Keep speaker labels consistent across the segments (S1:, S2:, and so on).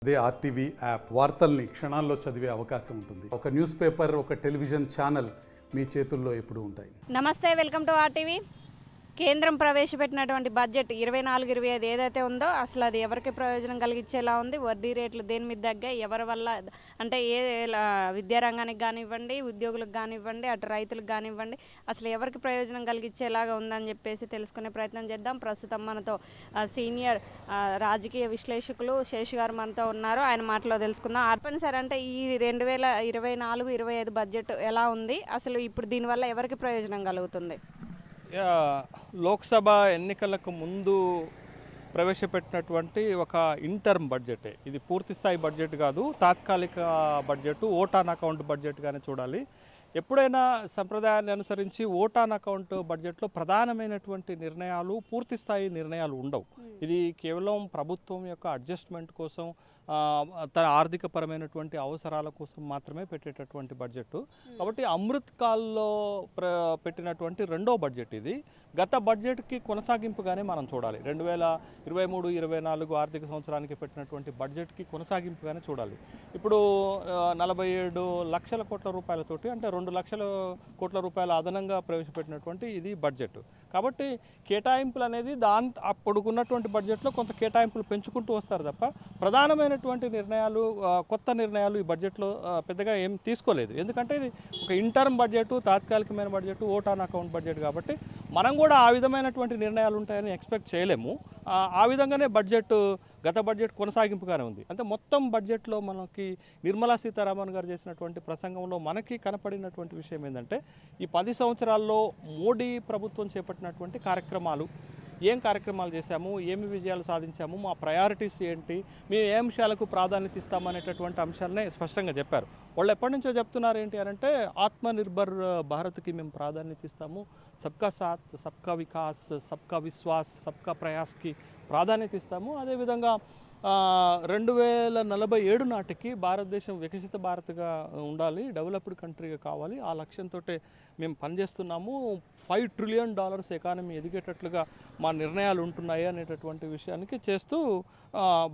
S1: అదే RTV app వార్తల్ని క్షణాల్లో చదివే అవకాశం ఉంటుంది. ఒక న్యూస్ పేపర్, ఒక టెలివిజన్ ఛానల్ మీ చేతుల్లో ఎప్పుడూ ఉంటాయి.
S2: నమస్తే, వెల్కమ్ టు ఆర్టీవీ. కేంద్రం ప్రవేశపెట్టినటువంటి బడ్జెట్ 24-25 ఏదైతే ఉందో అసలు అది ఎవరికి ప్రయోజనం కలిగించేలా ఉంది? వడ్డీ రేట్లు దేని మీద తగ్గాయి, ఎవరి వల్ల అంటే విద్యారంగానికి కానివ్వండి, ఉద్యోగులకు కానివ్వండి, అటు రైతులకు కానివ్వండి, అసలు ఎవరికి ప్రయోజనం కలిగించేలాగా ఉందని చెప్పేసి తెలుసుకునే ప్రయత్నం చేద్దాం. ప్రస్తుతం మనతో సీనియర్ రాజకీయ విశ్లేషకులు శేషు గారు మనతో ఉన్నారు. ఆయన మాటలో తెలుసుకుందాం. అర్పణ సార్, అంటే ఈ 2024-25 బడ్జెట్ ఎలా ఉంది? అసలు ఇప్పుడు దీనివల్ల ఎవరికి ప్రయోజనం కలుగుతుంది?
S3: లోక్సభ ఎన్నికలకు ముందు ప్రవేశపెట్టినటువంటి ఒక ఇంటర్మ్ బడ్జెటే ఇది. పూర్తి స్థాయి బడ్జెట్ కాదు, తాత్కాలిక బడ్జెట్, ఓట్ ఆన్ అకౌంట్ బడ్జెట్గానే చూడాలి. ఎప్పుడైనా సంప్రదాయాన్ని అనుసరించి ఓట్ ఆన్ అకౌంట్ బడ్జెట్లో ప్రధానమైనటువంటి నిర్ణయాలు, పూర్తి స్థాయి నిర్ణయాలు ఉండవు. ఇది కేవలం ప్రభుత్వం యొక్క అడ్జస్ట్మెంట్ కోసం, తన ఆర్థికపరమైనటువంటి అవసరాల కోసం మాత్రమే పెట్టేటటువంటి బడ్జెట్. కాబట్టి అమృత్ కాల్లో పెట్టినటువంటి రెండో బడ్జెట్ ఇది. గత బడ్జెట్కి కొనసాగింపుగానే మనం చూడాలి. 2023-24 ఆర్థిక సంవత్సరానికి పెట్టినటువంటి బడ్జెట్కి కొనసాగింపుగానే చూడాలి. ఇప్పుడు 47 లక్షల కోట్ల రూపాయలతోటి, అంటే 2 లక్షల కోట్ల రూపాయల అదనంగా ప్రవేశపెట్టినటువంటి ఇది బడ్జెట్. కాబట్టి కేటాయింపులు అనేది అప్పుడున్నటువంటి బడ్జెట్లో కొంత కేటాయింపులు పెంచుకుంటూ వస్తారు తప్ప ప్రధానమైనటువంటి నిర్ణయాలు, కొత్త నిర్ణయాలు ఈ బడ్జెట్లో పెద్దగా ఏం తీసుకోలేదు. ఎందుకంటే ఇది ఒక ఇంటర్మ్ బడ్జెట్, తాత్కాలికమైన budget, vote on account budget. కాబట్టి మనం కూడా ఆ విధమైనటువంటి నిర్ణయాలు ఉంటాయని ఎక్స్పెక్ట్ చేయలేము. ఆ విధంగానే గత బడ్జెట్ కొనసాగింపుగానే ఉంది. అంటే మొత్తం బడ్జెట్లో మనకి నిర్మలా సీతారామన్ గారు చేసినటువంటి ప్రసంగంలో మనకి కనపడినటువంటి విషయం ఏంటంటే, ఈ 10 సంవత్సరాల్లో మోడీ ప్రభుత్వం చేపట్టినటువంటి కార్యక్రమాలు, ఏం కార్యక్రమాలు చేశాము, ఏమి విజయాలు సాధించాము, మా ప్రయారిటీస్ ఏంటి, మేము ఏ అంశాలకు ప్రాధాన్యత ఇస్తామనేటటువంటి అంశాలనే స్పష్టంగా చెప్పారు. వాళ్ళు ఎప్పటి నుంచో చెప్తున్నారు ఏంటి అంటే, ఆత్మనిర్భర్ భారత్కి మేము ప్రాధాన్యత ఇస్తాము, సబ్కా సాత్, సబ్కా వికాస్, సబ్కా విశ్వాస్, సబ్కా ప్రయాస్కి ప్రాధాన్యత ఇస్తాము. అదేవిధంగా 2047 నాటికి భారతదేశం వికసిత భారత్గా ఉండాలి, డెవలప్డ్ కంట్రీగా కావాలి, ఆ లక్ష్యంతో మేము పనిచేస్తున్నాము. $5 ట్రిలియన్ ఎకానమీ ఎదిగేటట్లుగా మా నిర్ణయాలు ఉంటున్నాయి అనేటటువంటి విషయానికి చేస్తూ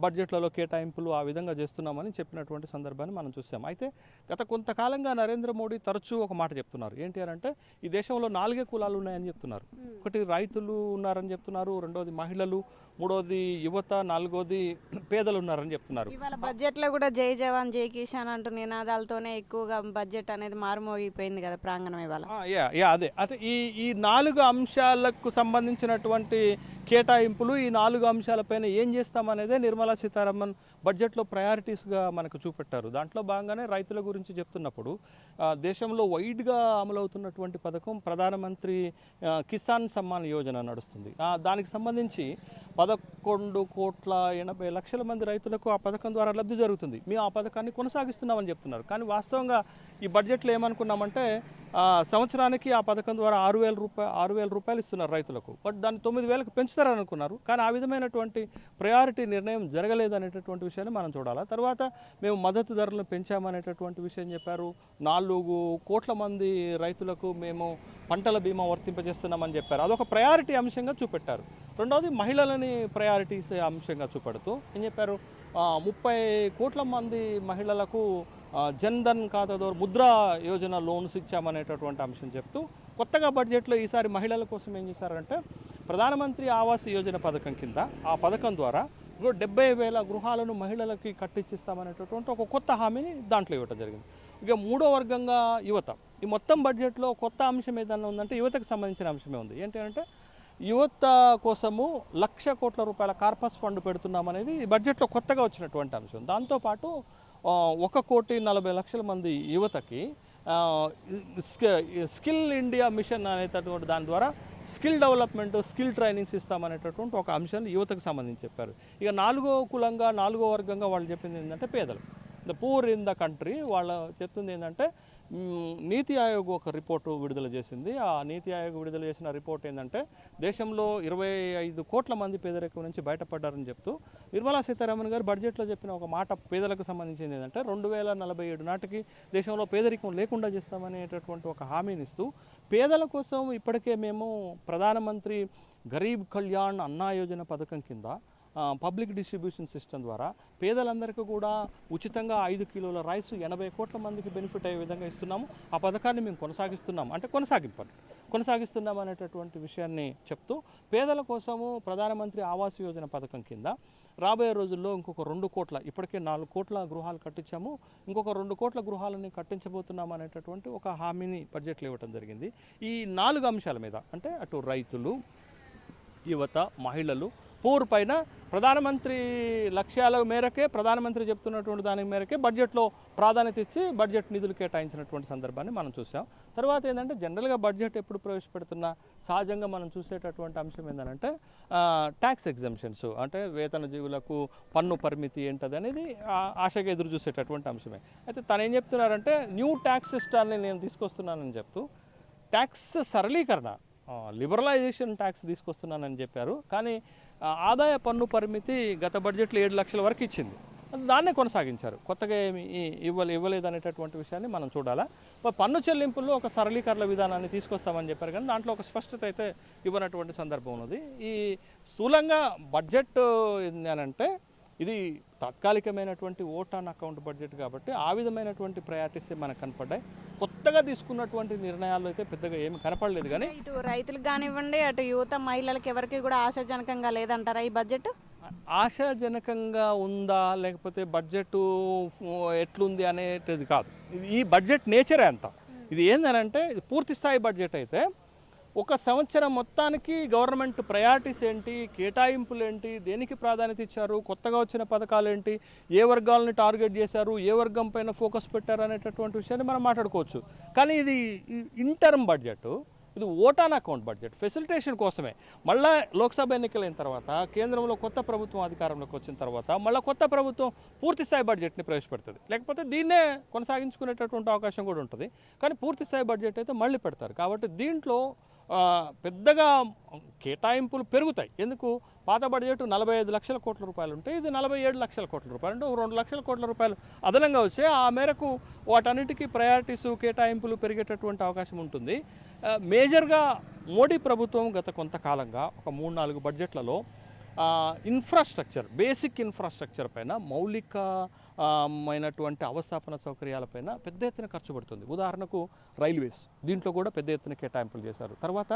S3: బడ్జెట్లలో కేటాయింపులు ఆ విధంగా చేస్తున్నామని చెప్పినటువంటి సందర్భాన్ని మనం చూసాం. అయితే గత కొంతకాలంగా నరేంద్ర మోడీ తరచూ ఒక మాట చెప్తున్నారు. ఏంటి అని అంటే, ఈ దేశంలో 4 కులాలు ఉన్నాయని చెప్తున్నారు. ఒకటి రైతులు ఉన్నారని చెప్తున్నారు, రెండోది మహిళలు, మూడోది యువత, నాలుగోది పేదలు ఉన్నారని చెప్తున్నారు.
S2: ఇవాళ బడ్జెట్లో కూడా జై జవాన్ జై కిసాన్ అంటూ నినాదాలతోనే ఎక్కువగా బడ్జెట్ అనేది మారుమోగిపోయింది కదా ప్రాంగణం ఇవాళ.
S3: అదే ఈ 4 అంశాలకు సంబంధించినటువంటి కేటాయింపులు, ఈ 4 అంశాలపైన ఏం చేస్తామనేదే నిర్మలా సీతారామన్ బడ్జెట్లో ప్రయారిటీస్గా మనకు చూపెట్టారు. దాంట్లో భాగంగానే రైతుల గురించి చెప్తున్నప్పుడు, దేశంలో వైడ్గా అమలవుతున్నటువంటి పథకం ప్రధానమంత్రి కిసాన్ సమ్మాన్ యోజన నడుస్తుంది. దానికి సంబంధించి 11,80,00,000 మంది రైతులకు ఆ పథకం ద్వారా లబ్ధి జరుగుతుంది. మేము ఆ పథకాన్ని కొనసాగిస్తున్నామని చెప్తున్నారు. కానీ వాస్తవంగా ఈ బడ్జెట్లో ఏమనుకున్నామంటే, సంవత్సరానికి ఆ పథకం ద్వారా 6,000 రూపాయలు ఇస్తున్నారు రైతులకు. బట్ దాన్ని 9,000కి పెంచుతారని అనుకున్నారు. కానీ ఆ విధమైనటువంటి ప్రయారిటీ నిర్ణయం జరగలేదనేటటువంటి విషయాన్ని మనం చూడాలి. తర్వాత మేము మద్దతు ధరలను పెంచామనేటటువంటి విషయం చెప్పారు. 4 కోట్ల మంది రైతులకు మేము పంటల బీమా వర్తింపజేస్తున్నామని చెప్పారు. అదొక ప్రయారిటీ అంశంగా చూపెట్టారు. రెండవది మహిళలని ప్రయారిటీస్ అంశంగా చూపెడుతూ ఏం చెప్పారు, 30 కోట్ల మంది మహిళలకు జన్ధన్ ఖాతాదారు ముద్రా యోజన లోన్స్ ఇచ్చామనేటటువంటి అంశం చెప్తూ, కొత్తగా బడ్జెట్లో ఈసారి మహిళల కోసం ఏం చేశారంటే, ప్రధానమంత్రి ఆవాస్ యోజన పథకం కింద, ఆ పథకం ద్వారా 70,000 గృహాలను మహిళలకి కట్టించిస్తామనేటటువంటి ఒక కొత్త హామీని దాంట్లో ఇవ్వడం జరిగింది. ఇక మూడో వర్గంగా యువత. ఈ మొత్తం బడ్జెట్లో కొత్త అంశం ఏదైనా ఉందంటే యువతకు సంబంధించిన అంశమే ఉంది. ఏంటి అంటే, యువత కోసము 1,00,000 కోట్ల రూపాయల కార్పస్ ఫండ్ పెడుతున్నామనేది ఈ బడ్జెట్లో కొత్తగా వచ్చినటువంటి అంశం. దాంతోపాటు 1,40,00,000 మంది యువతకి స్కిల్ ఇండియా మిషన్ అనేటటువంటి దాని ద్వారా స్కిల్ డెవలప్మెంట్, స్కిల్ ట్రైనింగ్స్ ఇస్తామనేటటువంటి ఒక అంశాన్ని యువతకు సంబంధించి చెప్పారు. ఇక 4వ కులంగా, 4వ వర్గంగా వాళ్ళు చెప్పింది ఏంటంటే పేదలు, the poor in the country. వాళ్ళ చెప్తుంది ఏంటంటే, నీతి ఆయోగ్ ఒక రిపోర్టు విడుదల చేసింది. ఆ నీతి ఆయోగ్ విడుదల చేసిన రిపోర్ట్ ఏంటంటే, దేశంలో 25 కోట్ల మంది పేదరికం నుంచి బయటపడ్డారని చెప్తూ నిర్మలా సీతారామన్ గారు బడ్జెట్లో చెప్పిన ఒక మాట పేదలకు సంబంధించింది ఏంటంటే, 2047 నాటికి దేశంలో పేదరికం లేకుండా చేస్తామనేటటువంటి ఒక హామీని ఇస్తూ, పేదల కోసం ఇప్పటికే మేము ప్రధానమంత్రి గరీబ్ కళ్యాణ్ అన్నా యోజన పథకం కింద పబ్లిక్ డిస్ట్రిబ్యూషన్ సిస్టమ్ ద్వారా పేదలందరికీ కూడా ఉచితంగా 5 కిలోల రైస్ 80 కోట్ల మందికి బెనిఫిట్ అయ్యే విధంగా ఇస్తున్నాము. ఆ పథకాన్ని మేము కొనసాగిస్తున్నాము, అంటే కొనసాగిస్తున్నాం అనేటటువంటి విషయాన్ని చెప్తూ, పేదల కోసము ప్రధానమంత్రి ఆవాస్ యోజన పథకం కింద రాబోయే రోజుల్లో ఇంకొక 2 కోట్ల, ఇప్పటికే 4 కోట్ల గృహాలు కట్టించాము, ఇంకొక 2 కోట్ల గృహాలని కట్టించబోతున్నాం అనేటటువంటి ఒక హామీని బడ్జెట్లో ఇవ్వడం జరిగింది. ఈ 4 అంశాల మీద, అంటే అటు రైతులు, యువత, మహిళలు, పూర్ పైన ప్రధానమంత్రి లక్ష్యాల మేరకే, ప్రధానమంత్రి చెప్తున్నటువంటి దాని మేరకే బడ్జెట్లో ప్రాధాన్యత ఇచ్చి బడ్జెట్ నిధులు కేటాయించినటువంటి సందర్భాన్ని మనం చూసాం. తర్వాత ఏంటంటే జనరల్గా బడ్జెట్ ఎప్పుడు ప్రవేశపెడుతున్నా సహజంగా మనం చూసేటటువంటి అంశం ఏంటంటే ట్యాక్స్ ఎగ్జంప్షన్స్, అంటే వేతన జీవులకు పన్ను పరిమితి ఏంటది అనేది ఆశగా ఎదురు చూసేటటువంటి అంశమే. అయితే తను ఏం చెప్తున్నారంటే న్యూ ట్యాక్స్ సిస్టాన్ని నేను తీసుకొస్తున్నానని చెప్తూ ట్యాక్స్ సరళీకరణ, లిబరలైజేషన్ ట్యాక్స్ తీసుకొస్తున్నానని చెప్పారు. కానీ ఆదాయ పన్ను పరిమితి గత బడ్జెట్లో 7 లక్షల వరకు ఇచ్చింది, దాన్నే కొనసాగించారు, కొత్తగా ఏమి ఇవ్వలేదు అనేటటువంటి విషయాన్ని మనం చూడాలా. పన్ను చెల్లింపుల్లో ఒక సరళీకరణ విధానాన్ని తీసుకొస్తామని చెప్పారు, కానీ దాంట్లో ఒక స్పష్టత అయితే ఇవ్వనటువంటి సందర్భం ఉన్నది. ఈ స్థూలంగా బడ్జెట్ ఏంటంటే ఇది తాత్కాలికమైనటువంటి ఓట్ ఆన్ అకౌంట్ బడ్జెట్ కాబట్టి ఆ విధమైనటువంటి ప్రయారిటీసే మనకు కనపడ్డాయి. కొత్తగా తీసుకున్నటువంటి నిర్ణయాలు అయితే పెద్దగా ఏమి కనపడలేదు. కానీ
S2: ఇటు రైతులకు కానివ్వండి, అటు యువత, మహిళలకు ఎవరికి కూడా ఆశాజనకంగా లేదంటారా ఈ బడ్జెట్?
S3: ఆశాజనకంగా ఉందా లేకపోతే బడ్జెట్ ఎట్లుంది అనేటిది కాదు, ఈ బడ్జెట్ నేచరే అంత. ఇది ఏంటంటే ఇది పూర్తి స్థాయి బడ్జెట్ అయితే ఒక సంవత్సరం మొత్తానికి గవర్నమెంట్ ప్రయారిటీస్ ఏంటి, కేటాయింపులు ఏంటి, దేనికి ప్రాధాన్యత ఇచ్చారు, కొత్తగా వచ్చిన పథకాలు ఏంటి, ఏ వర్గాలని టార్గెట్ చేశారు, ఏ వర్గం పైన ఫోకస్ పెట్టారు అనేటటువంటి విషయాన్ని మనం మాట్లాడుకోవచ్చు. కానీ ఇది ఇంటర్మ్ బడ్జెట్, ఇది vote on account budget, facilitation కోసమే. మళ్ళీ లోక్సభ ఎన్నికలైన తర్వాత కేంద్రంలో కొత్త ప్రభుత్వం అధికారంలోకి వచ్చిన తర్వాత మళ్ళీ కొత్త ప్రభుత్వం పూర్తిస్థాయి బడ్జెట్ని ప్రవేశపెడుతుంది, లేకపోతే దీన్నే కొనసాగించుకునేటటువంటి అవకాశం కూడా ఉంటుంది. కానీ పూర్తిస్థాయి బడ్జెట్ అయితే మళ్ళీ పెడతారు. కాబట్టి దీంట్లో పెద్దగా కేటాయింపులు పెరుగుతాయి. ఎందుకు? పాత బడ్జెట్ 45 లక్షల కోట్ల రూపాయలు ఉంటే ఇది 47 లక్షల కోట్ల రూపాయలు, అంటే 2 లక్షల కోట్ల రూపాయలు అదనంగా వచ్చే ఆ మేరకు వాటన్నిటికీ ప్రయారిటీస్, కేటాయింపులు పెరిగేటటువంటి అవకాశం ఉంటుంది. మేజర్గా మోడీ ప్రభుత్వం గత కొంతకాలంగా ఒక 3-4 బడ్జెట్లలో ఇన్ఫ్రాస్ట్రక్చర్, బేసిక్ ఇన్ఫ్రాస్ట్రక్చర్ పైన, మౌలికమైనటువంటి అవస్థాపన సౌకర్యాలపైన పెద్ద ఎత్తున ఖర్చు పడుతుంది. ఉదాహరణకు రైల్వేస్, దీంట్లో కూడా పెద్ద ఎత్తున కేటాయింపులు చేశారు. తర్వాత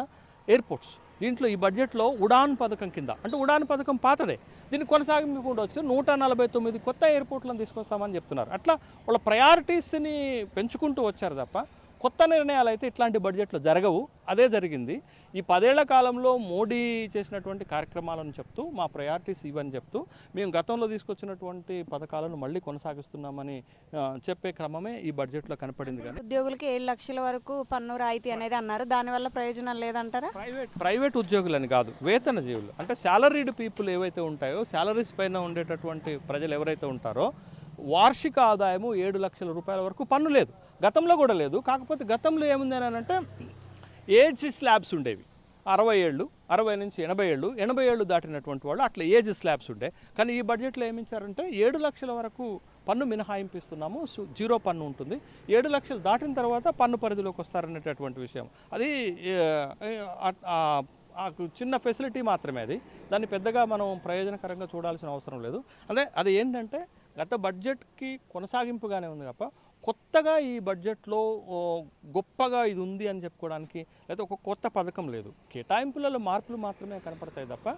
S3: ఎయిర్పోర్ట్స్, దీంట్లో ఈ బడ్జెట్లో ఉడాన్ పథకం కింద, అంటే ఉడాన్ పథకం పాతదే, దీన్ని కొనసాగించకుండా వచ్చి 149 కొత్త ఎయిర్పోర్ట్లను తీసుకొస్తామని చెప్తున్నారు. అట్లా వాళ్ళ ప్రయారిటీస్ని పెంచుకుంటూ వచ్చారు తప్ప కొత్త నిర్ణయాలు అయితే ఇట్లాంటి బడ్జెట్లో జరగవు. అదే జరిగింది. ఈ 10 ఏళ్ల కాలంలో మోడీ చేసినటువంటి కార్యక్రమాలను చెప్తూ, మా ప్రయారిటీస్ ఇవని చెప్తూ, మేము గతంలో తీసుకొచ్చినటువంటి పథకాలను మళ్ళీ కొనసాగిస్తున్నామని చెప్పే క్రమమే ఈ బడ్జెట్లో కనపడింది. కానీ
S2: ఉద్యోగులకి 7 లక్షల వరకు పన్ను రాయితీ అనేది అన్నారు, దానివల్ల ప్రయోజనం లేదంటారా?
S3: ప్రైవేట్ ఉద్యోగులని కాదు, వేతన జీవులు, అంటే శాలరీడ్ పీపుల్ ఏవైతే ఉంటాయో, శాలరీస్ పైన ఉండేటటువంటి ప్రజలు ఎవరైతే ఉంటారో వార్షిక ఆదాయము 7 లక్షల రూపాయల వరకు పన్ను లేదు. గతంలో కూడా లేదు. కాకపోతే గతంలో ఏముంది అని అంటే ఏజ్ స్లాబ్స్ ఉండేవి, 60 ఏళ్ళు, 60 నుంచి 80 ఏళ్ళు, 80 ఏళ్ళు దాటినటువంటి వాళ్ళు అట్లా ఏజ్ స్లాబ్స్ ఉండే. కానీ ఈ బడ్జెట్లో ఏమిచ్చారంటే 7 లక్షల వరకు పన్ను మినహాయింపు ఇస్తున్నాము, 0 పన్ను ఉంటుంది. 7 లక్షలు దాటిన తర్వాత పన్ను పరిధిలోకి వస్తారనేటటువంటి విషయం. అది చిన్న ఫెసిలిటీ మాత్రమే, అది దాన్ని పెద్దగా మనం ప్రయోజనకరంగా చూడాల్సిన అవసరం లేదు. అది ఏంటంటే గత బడ్జెట్కి కొనసాగింపుగానే ఉంది తప్ప కొత్తగా ఈ బడ్జెట్లో గొప్పగా ఇది ఉంది అని చెప్పుకోవడానికి లేదా ఒక కొత్త పథకం లేదు. కేటాయింపులలో మార్పులు మాత్రమే కనపడతాయి తప్ప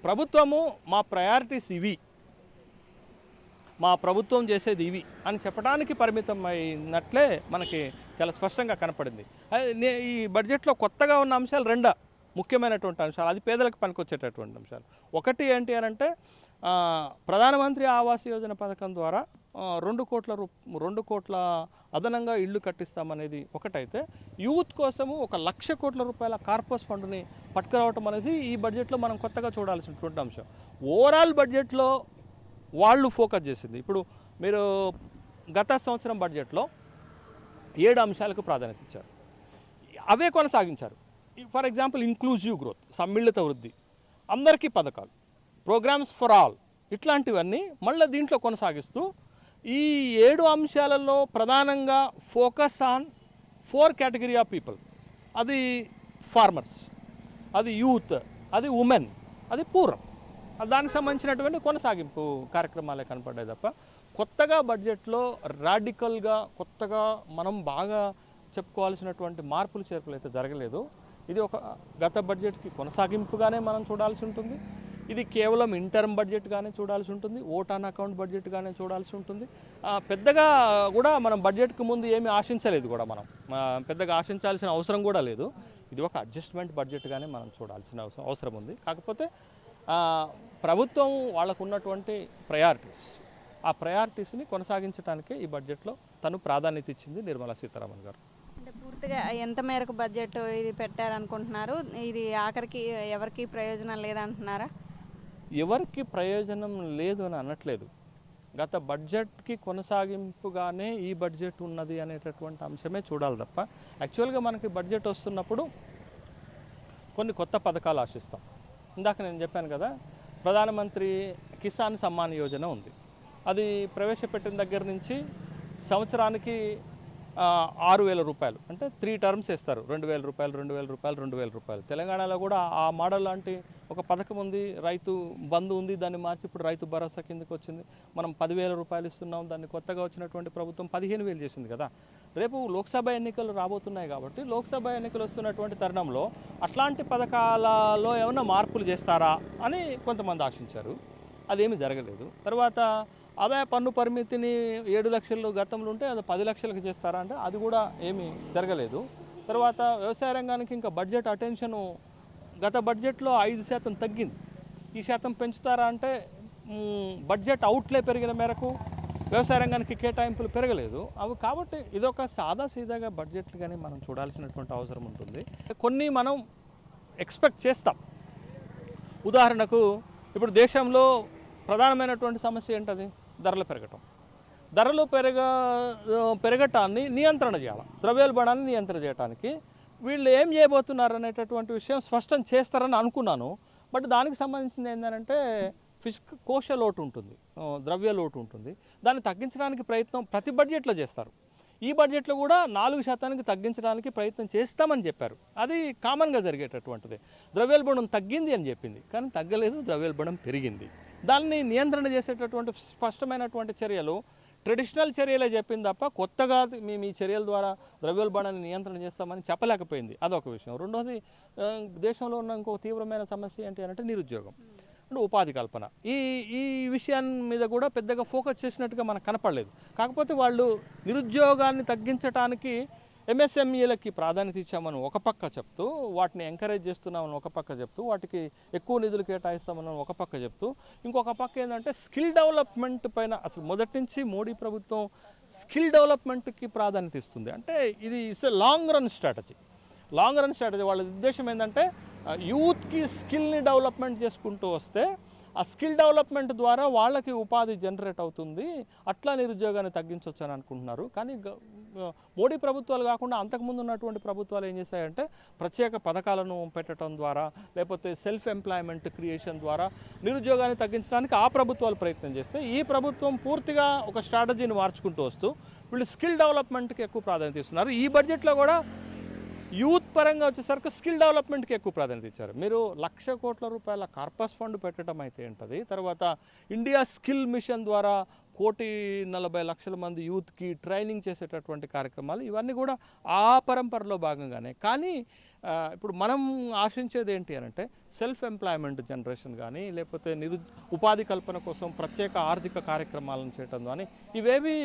S3: ప్రభుత్వము మా ప్రయారిటీస్ ఇవి, మా ప్రభుత్వం చేసేది ఇవి అని చెప్పడానికి పరిమితం అయినట్లే మనకి చాలా స్పష్టంగా కనపడింది. ఈ బడ్జెట్లో కొత్తగా ఉన్న అంశాలు 2 ముఖ్యమైనటువంటి అంశాలు, అది పేదలకు పనికొచ్చేటటువంటి అంశాలు. ఒకటి ఏంటి అని అంటే ప్రధానమంత్రి ఆవాస్ యోజన పథకం ద్వారా 2 కోట్ల అదనంగా ఇళ్ళు కట్టిస్తామనేది ఒకటైతే, యూత్ కోసము 1 లక్ష కోట్ల రూపాయల కార్పస్ ఫండ్ని పట్టుకురావటం అనేది ఈ బడ్జెట్లో మనం కొత్తగా చూడాల్సినటువంటి అంశం. ఓవరాల్ బడ్జెట్లో వాళ్ళు ఫోకస్ చేసింది. ఇప్పుడు మీరు గత సంవత్సరం బడ్జెట్లో 7 అంశాలకు ప్రాధాన్యత ఇచ్చారు, అవే కొనసాగించారు. ఫర్ ఎగ్జాంపుల్ ఇంక్లూజివ్ గ్రోత్, సమ్మిళిత వృద్ధి, అందరికీ పథకాలు, ప్రోగ్రామ్స్ ఫర్ ఆల్, ఇట్లాంటివన్నీ మళ్ళీ దీంట్లో కొనసాగిస్తూ ఈ 7 అంశాలలో ప్రధానంగా focus on 4 category of people. అది ఫార్మర్స్, అది యూత్, అది ఉమెన్, అది పూర్. దానికి సంబంధించినటువంటి కొనసాగింపు కార్యక్రమాలే కనపడ్డాయి తప్ప కొత్తగా బడ్జెట్లో రాడికల్గా కొత్తగా మనం బాగా చెప్పుకోవాల్సినటువంటి మార్పులు చేర్పులు అయితే జరగలేదు. ఇది ఒక గత బడ్జెట్కి కొనసాగింపుగానే మనం చూడాల్సి ఉంటుంది. ఇది కేవలం ఇంటర్మ్ బడ్జెట్గానే చూడాల్సి ఉంటుంది, ఓట్ ఆన్ అకౌంట్ బడ్జెట్గానే చూడాల్సి ఉంటుంది. పెద్దగా కూడా మనం బడ్జెట్కి ముందు ఏమీ ఆశించలేదు కూడా, మనం పెద్దగా ఆశించాల్సిన అవసరం కూడా లేదు. ఇది ఒక అడ్జస్ట్మెంట్ బడ్జెట్గానే మనం చూడాల్సిన అవసరం ఉంది. కాకపోతే ప్రభుత్వం వాళ్ళకు ఉన్నటువంటి ప్రయారిటీస్, ఆ ప్రయారిటీస్ని కొనసాగించడానికే ఈ బడ్జెట్లో తను ప్రాధాన్యత ఇచ్చింది నిర్మలా సీతారామన్ గారు.
S2: అంటే పూర్తిగా ఎంత మేరకు బడ్జెట్ ఇది పెట్టారనుకుంటున్నారు? ఇది ఆఖరికి ఎవరికి ప్రయోజనం లేదంటున్నారా?
S3: ఎవరికి ప్రయోజనం లేదు అని అనట్లేదు. గత బడ్జెట్కి కొనసాగింపుగానే ఈ బడ్జెట్ ఉన్నది అనేటటువంటి అంశమే చూడాలి తప్ప, యాక్చువల్గా మనకి బడ్జెట్ వస్తున్నప్పుడు కొన్ని కొత్త పథకాలు ఆశిస్తాం. ఇందాక నేను చెప్పాను కదా, ప్రధానమంత్రి కిసాన్ సమ్మాన్ యోజన ఉంది. అది ప్రవేశపెట్టిన దగ్గర నుంచి సంవత్సరానికి 6,000 రూపాయలు, అంటే 3 టర్మ్స్ ఇస్తారు. 2,000 రూపాయలు, 2,000 రూపాయలు, 2,000 రూపాయలు. తెలంగాణలో కూడా ఆ మోడల్ లాంటి ఒక పథకం ఉంది. రైతు బంధు ఉంది, దాన్ని మార్చి ఇప్పుడు రైతు భరోసా కిందకి వచ్చింది. మనం 10,000 రూపాయలు ఇస్తున్నాం. దాన్ని కొత్తగా వచ్చినటువంటి ప్రభుత్వం 15,000 చేసింది కదా. రేపు లోక్సభ ఎన్నికలు రాబోతున్నాయి కాబట్టి లోక్సభ ఎన్నికలు వస్తున్నటువంటి తరుణంలో అట్లాంటి పథకాలలో ఏమైనా మార్పులు చేస్తారా అని కొంతమంది ఆశించారు. అదేమీ జరగలేదు. తర్వాత ఆదాయ పన్ను పరిమితిని 7 లక్షలు గతంలో ఉంటే అది 10 లక్షలకు చేస్తారా అంటే అది కూడా ఏమీ జరగలేదు. తర్వాత వ్యవసాయ రంగానికి ఇంకా బడ్జెట్ అటెన్షను గత బడ్జెట్లో 5% తగ్గింది. ఈ శాతం పెంచుతారా అంటే బడ్జెట్ అవుట్లే పెరిగిన మేరకు వ్యవసాయ రంగానికి కేటాయింపులు పెరగలేదు. అవి కాబట్టి ఇదొక సాదాసీదాగా బడ్జెట్లు కానీ మనం చూడాల్సినటువంటి అవసరం ఉంటుంది. కొన్ని మనం ఎక్స్పెక్ట్ చేస్తాం. ఉదాహరణకు ఇప్పుడు దేశంలో ప్రధానమైనటువంటి సమస్య ఏంటది? ధరలు పెరగటం. ధరలు పెరగటాన్ని నియంత్రణ చేయాలి. ద్రవ్యోల్బణాన్ని నియంత్రణ చేయడానికి వీళ్ళు ఏం చేయబోతున్నారు అనేటటువంటి విషయం స్పష్టం చేస్తారని అనుకున్నాను. బట్ దానికి సంబంధించింది ఏంటంటే కోశ లోటు ఉంటుంది, ద్రవ్య లోటు ఉంటుంది. దాన్ని తగ్గించడానికి ప్రయత్నం ప్రతి బడ్జెట్లో చేస్తారు. ఈ బడ్జెట్లో కూడా 4% తగ్గించడానికి ప్రయత్నం చేస్తామని చెప్పారు. అది కామన్గా జరిగేటటువంటిది. ద్రవ్యోల్బణం తగ్గింది అని చెప్పింది, కానీ తగ్గలేదు, ద్రవ్యోల్బణం పెరిగింది. దాన్ని నియంత్రణ చేసేటటువంటి స్పష్టమైనటువంటి చర్యలు ట్రెడిషనల్ చర్యలే చెప్పింది తప్ప కొత్తగా మీ చర్యల ద్వారా ద్రవ్యోల్బణాన్ని నియంత్రణ చేస్తామని చెప్పలేకపోయింది. అదొక విషయం. రెండోది, దేశంలో ఉన్న ఇంకో తీవ్రమైన సమస్య ఏంటి అంటే నిరుద్యోగం, అంటే ఉపాధి కల్పన. ఈ విషయాన్ని మీద కూడా పెద్దగా ఫోకస్ చేసినట్టుగా మనకు కనపడలేదు. కాకపోతే వాళ్ళు నిరుద్యోగాన్ని తగ్గించడానికి ఎంఎస్ఎంఈలకి ప్రాధాన్యత ఇచ్చామని ఒక పక్క చెప్తూ, వాటిని ఎంకరేజ్ చేస్తున్నామని ఒక పక్క చెప్తూ, వాటికి ఎక్కువ నిధులు కేటాయిస్తామని ఒక పక్క చెప్తూ, ఇంకొక పక్క ఏంటంటే స్కిల్ డెవలప్మెంట్ పైన అసలు మొదటి నుంచి మోడీ ప్రభుత్వం స్కిల్ డెవలప్మెంట్కి ప్రాధాన్యత ఇస్తుంది. అంటే ఇది it's a long run strategy. వాళ్ళ ఉద్దేశం ఏంటంటే యూత్కి స్కిల్ని డెవలప్మెంట్ చేసుకుంటూ వస్తే ఆ స్కిల్ డెవలప్మెంట్ ద్వారా వాళ్ళకి ఉపాధి జనరేట్ అవుతుంది, అట్లా నిరుద్యోగాన్ని తగ్గించవచ్చు అని అనుకుంటున్నారు. కానీ మోడీ ప్రభుత్వాలు కాకుండా అంతకుముందు ఉన్నటువంటి ప్రభుత్వాలు ఏం చేశాయంటే ప్రత్యేక పథకాలను పెట్టడం ద్వారా, లేకపోతే సెల్ఫ్ ఎంప్లాయ్మెంట్ క్రియేషన్ ద్వారా నిరుద్యోగాన్ని తగ్గించడానికి ఆ ప్రభుత్వాలు ప్రయత్నం చేస్తే, ఈ ప్రభుత్వం పూర్తిగా ఒక స్ట్రాటజీని మార్చుకుంటూ వస్తూ వీళ్ళు స్కిల్ డెవలప్మెంట్కి ఎక్కువ ప్రాధాన్యత ఇస్తున్నారు. ఈ బడ్జెట్లో కూడా యూత్ పరంగా వచ్చేసరికి స్కిల్ డెవలప్మెంట్కి ఎక్కువ ప్రాధాన్యత ఇచ్చారు. మీరు 1,00,000 కోట్ల రూపాయల కార్పస్ ఫండ్ పెట్టడం అయితే ఏంటది, తర్వాత ఇండియా స్కిల్ మిషన్ ద్వారా 1,40,00,000 మంది యూత్కి ట్రైనింగ్ చేసేటటువంటి కార్యక్రమాలు, ఇవన్నీ కూడా ఆ పరంపరలో భాగంగానే. కానీ ఇప్పుడు మనం ఆశించేది ఏంటి అని అంటే సెల్ఫ్ ఎంప్లాయ్మెంట్ జనరేషన్ కానీ, లేకపోతే ఉపాధి కల్పన కోసం ప్రత్యేక ఆర్థిక కార్యక్రమాలను చేయడం కానీ ఇవేవి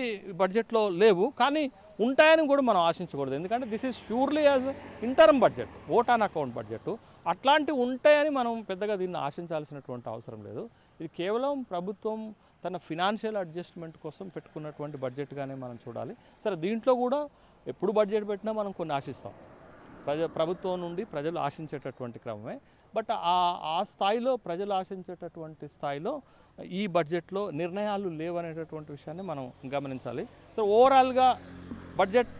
S3: బడ్జెట్లో లేవు. కానీ ఉంటాయని కూడా మనం ఆశించకూడదు. ఎందుకంటే this is purely as interim budget, vote on account budget. అట్లాంటివి ఉంటాయని మనం పెద్దగా దీన్ని ఆశించాల్సినటువంటి అవసరం లేదు. ఇది కేవలం ప్రభుత్వం తన ఫినాన్షియల్ అడ్జస్ట్మెంట్ కోసం పెట్టుకున్నటువంటి బడ్జెట్గానే మనం చూడాలి. సరే, దీంట్లో కూడా ఎప్పుడు బడ్జెట్ పెట్టినా మనం కొన్ని ఆశిస్తాం. ప్రభుత్వం నుండి ప్రజలు ఆశించేటటువంటి క్రమమే. బట్ ఆ స్థాయిలో ప్రజలు ఆశించేటటువంటి స్థాయిలో ఈ బడ్జెట్లో నిర్ణయాలు లేవనేటటువంటి విషయాన్ని మనం గమనించాలి. సో ఓవరాల్గా budget,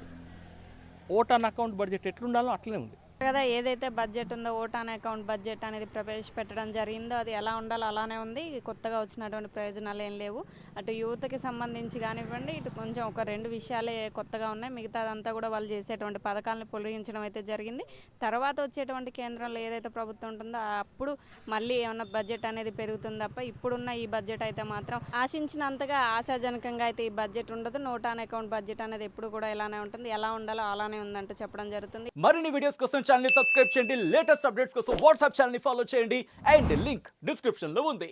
S3: vote on account budget ఎట్లుండాలో అట్లనే ఉంది.
S2: కదా ఏదైతే బడ్జెట్ ఉందో ఓటాన్ అకౌంట్ బడ్జెట్ అనేది ప్రవేశపెట్టడం జరిగిందో అది ఎలా ఉండాలో అలానే ఉంది. కొత్తగా వచ్చినటువంటి ప్రయోజనాలు ఏం లేవు. అటు యువతకి సంబంధించి కానివ్వండి, ఇటు కొంచెం ఒక 2 విషయాలే కొత్తగా ఉన్నాయి. మిగతాదంతా కూడా వాళ్ళు చేసేటువంటి పథకాలను పొడిగించడం అయితే జరిగింది. తర్వాత వచ్చేటువంటి కేంద్రంలో ఏదైతే ప్రభుత్వం ఉంటుందో అప్పుడు మళ్ళీ ఏమన్నా బడ్జెట్ అనేది పెరుగుతుంది తప్ప ఇప్పుడున్న ఈ బడ్జెట్ అయితే మాత్రం ఆశించినంతగా ఆశాజనకంగా అయితే ఈ బడ్జెట్ ఉండదు. ఓటాన్ అకౌంట్ బడ్జెట్ అనేది ఎప్పుడు కూడా ఇలానే ఉంటుంది. ఎలా ఉండాలో అలానే ఉందంటూ చెప్పడం జరుగుతుంది.
S4: మరిన్ని వీడియోస్ కోసం ఛానల్ ని సబ్స్క్రైబ్ చేయండి. లేటెస్ట్ అప్డేట్స్ కోసం వాట్సాప్ ఛానల్ ని ఫాలో చేయండి. అండ్ లింక్ డిస్క్రిప్షన్ లో ఉంది.